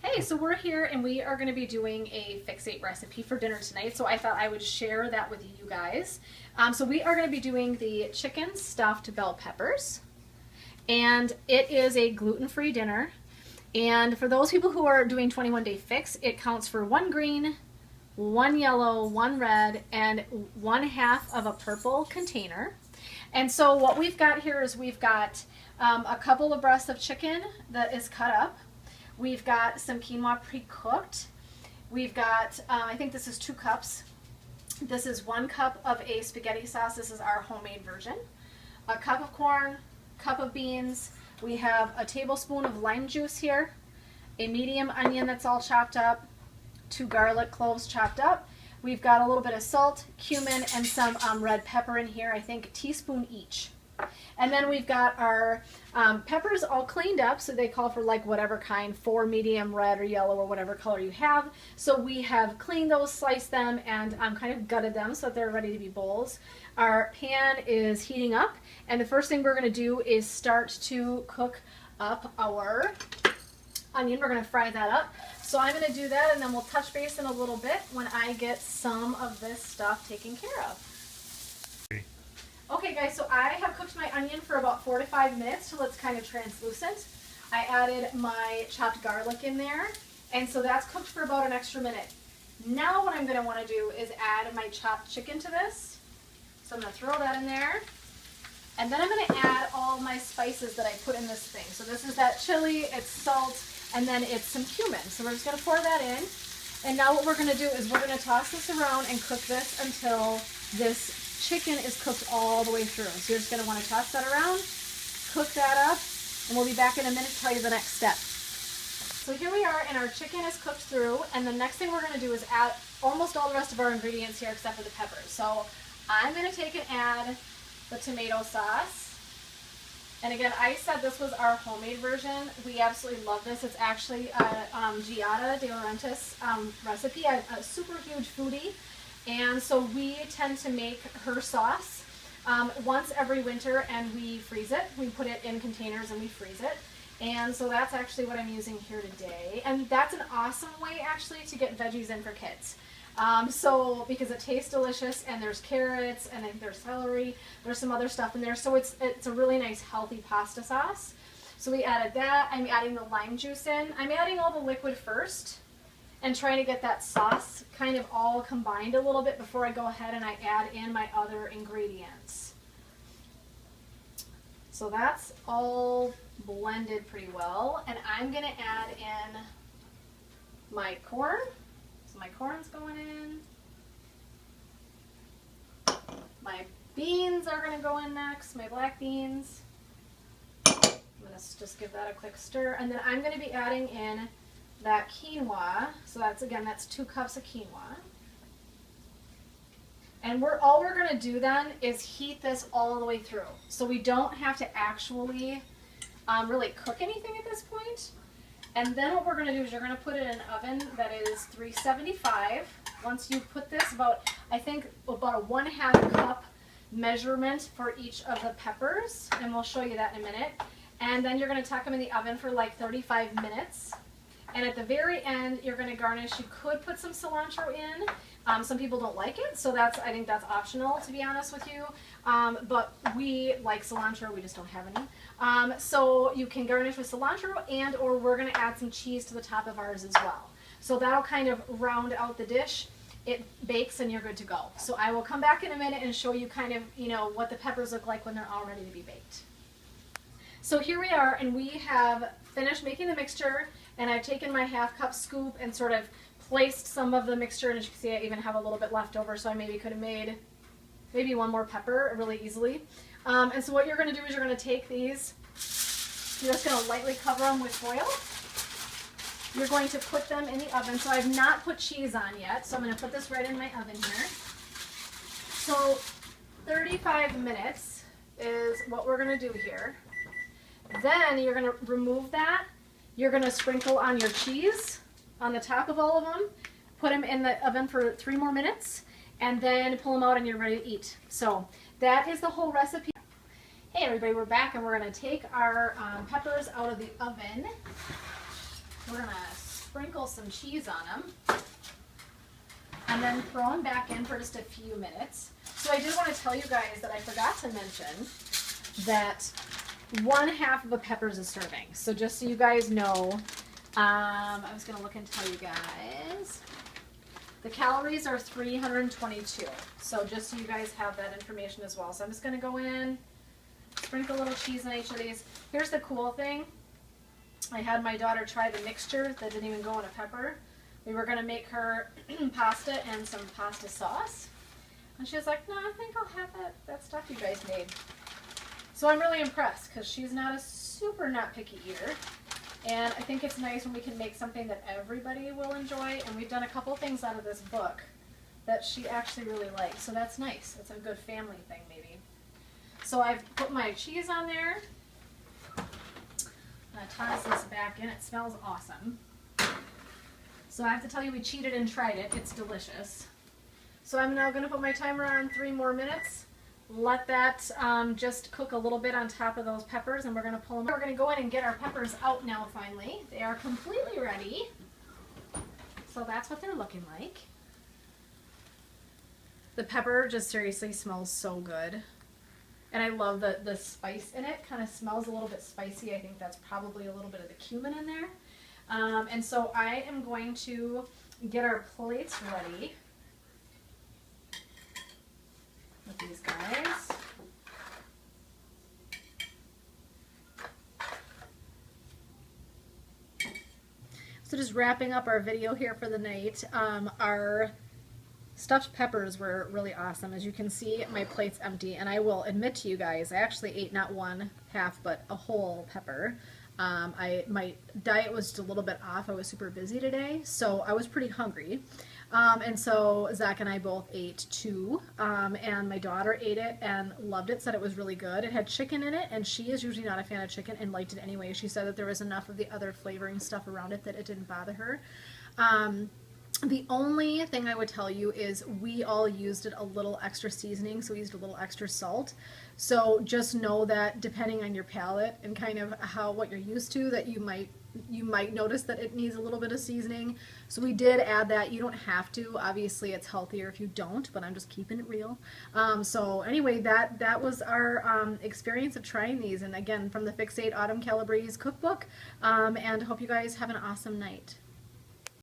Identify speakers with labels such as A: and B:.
A: Hey, so we're here and we are going to be doing a fix-ate recipe for dinner tonight, so I thought I would share that with you guys. So we are going to be doing the chicken stuffed bell peppers, and it is a gluten-free dinner. And for those people who are doing 21-day fix, it counts for 1 green, 1 yellow, 1 red, and 1/2 of a purple container. And so what we've got here is we've got a couple of breasts of chicken that is cut up. We've got some quinoa pre-cooked. We've got, I think this is 2 cups. This is 1 cup of a spaghetti sauce. This is our homemade version. A cup of corn, cup of beans. We have a tablespoon of lime juice here, a medium onion that's all chopped up, 2 garlic cloves chopped up. We've got a little bit of salt, cumin, and some red pepper in here, I think a teaspoon each. And then we've got our peppers all cleaned up, so they call for like whatever kind, 4 medium red or yellow or whatever color you have. So we have cleaned those, sliced them, and kind of gutted them so that they're ready to be bowls. Our pan is heating up, and the first thing we're going to do is start to cook up our onion. We're going to fry that up. So I'm going to do that, and then we'll touch base in a little bit when I get some of this stuff taken care of. Okay guys, so I have cooked my onion for about 4 to 5 minutes till it's kind of translucent. I added my chopped garlic in there, and so that's cooked for about an extra minute. Now what I'm going to want to do is add my chopped chicken to this. So I'm going to throw that in there, and then I'm going to add all my spices that I put in this thing. So this is that chili, it's salt, and then it's some cumin. So we're just going to pour that in, and now what we're going to do is we're going to toss this around and cook this until this chicken is cooked all the way through. So you're just going to want to toss that around, cook that up, and we'll be back in a minute to tell you the next step. So here we are, and our chicken is cooked through, and the next thing we're going to do is add almost all the rest of our ingredients here except for the peppers. So I'm going to take and add the tomato sauce. And again, I said this was our homemade version. We absolutely love this. It's actually a Giada De Laurentiis recipe. I'm a super huge foodie. And so we tend to make her sauce once every winter, and we freeze it. We put it in containers and we freeze it. And so that's actually what I'm using here today. And that's an awesome way actually to get veggies in for kids. Because it tastes delicious, and there's carrots, and there's celery, there's some other stuff in there. So it's a really nice healthy pasta sauce. So we added that. I'm adding the lime juice in. I'm adding all the liquid first and trying to get that sauce kind of all combined a little bit before I go ahead and I add in my other ingredients. So that's all blended pretty well, and I'm going to add in my corn. So my corn's going in. My beans are going to go in next, my black beans. I'm going to just give that a quick stir, and then I'm going to be adding in that quinoa. So that's 2 cups of quinoa. And all we're going to do then is heat this all the way through. So we don't have to actually really cook anything at this point. And then what we're going to do is you're going to put it in an oven that is 375. Once you put this I think about a 1/2 cup measurement for each of the peppers, and we'll show you that in a minute. And then you're going to tuck them in the oven for like 35 minutes. And at the very end, you're going to garnish. You could put some cilantro in. Some people don't like it, so I think that's optional, to be honest with you. But we like cilantro, we just don't have any. So you can garnish with cilantro, or we're going to add some cheese to the top of ours as well. So that'll kind of round out the dish. It bakes and you're good to go. So I will come back in a minute and show you kind of, what the peppers look like when they're all ready to be baked. So here we are, and we have finished making the mixture, and I've taken my 1/2 cup scoop and sort of placed some of the mixture, and as you can see I even have a little bit left over, so I maybe could have made 1 more pepper really easily. And so what you're going to do is you're going to take these, you're just going to lightly cover them with foil. You're going to put them in the oven. So I've not put cheese on yet, so I'm going to put this right in my oven here. So 35 minutes is what we're going to do here. Then you're going to remove that. You're going to sprinkle on your cheese on the top of all of them, put them in the oven for 3 more minutes, and then pull them out and you're ready to eat. So that is the whole recipe. Hey everybody, we're back, and we're going to take our peppers out of the oven. We're going to sprinkle some cheese on them and then throw them back in for just a few minutes. So I did want to tell you guys that I forgot to mention that 1/2 of a pepper is a serving. So just so you guys know, I was going to look and tell you guys. The calories are 322. So just so you guys have that information as well. So I'm just going to go in, sprinkle a little cheese on each of these. Here's the cool thing. I had my daughter try the mixture that didn't even go in a pepper. We were going to make her pasta and some pasta sauce. And she was like, no, I think I'll have that stuff you guys made. So I'm really impressed because she's not a super not picky eater. And I think it's nice when we can make something that everybody will enjoy. And we've done a couple things out of this book that she actually really likes. So that's nice. It's a good family thing maybe. So I've put my cheese on there. I'm going to toss this back in. It smells awesome. So I have to tell you, we cheated and tried it. It's delicious. So I'm now going to put my timer on 3 more minutes. Let that just cook a little bit on top of those peppers, and we're going to pull them out. We're going to go in and get our peppers out now finally. They are completely ready. So that's what they're looking like. The pepper just seriously smells so good. And I love the spice in it. Kind of smells a little bit spicy. I think that's probably a little bit of the cumin in there. And so I am going to get our plates ready with these guys. So just wrapping up our video here for the night. Our stuffed peppers were really awesome. As you can see, my plate's empty, and I will admit to you guys, I actually ate not 1/2 but a whole pepper. My diet was just a little bit off. I was super busy today, so I was pretty hungry. And so Zach and I both ate 2, and my daughter ate it and loved it, said it was really good. It had chicken in it, and she is usually not a fan of chicken and liked it anyway. She said that there was enough of the other flavoring stuff around it that it didn't bother her. The only thing I would tell you is we all used it a little extra seasoning, so we used a little extra salt. So just know that depending on your palate and kind of what you're used to, that you might notice that it needs a little bit of seasoning. So we did add that. You don't have to. Obviously, it's healthier if you don't, but I'm just keeping it real. So anyway, that was our experience of trying these. And again, from the Fixate Autumn Calabrese cookbook. And hope you guys have an awesome night.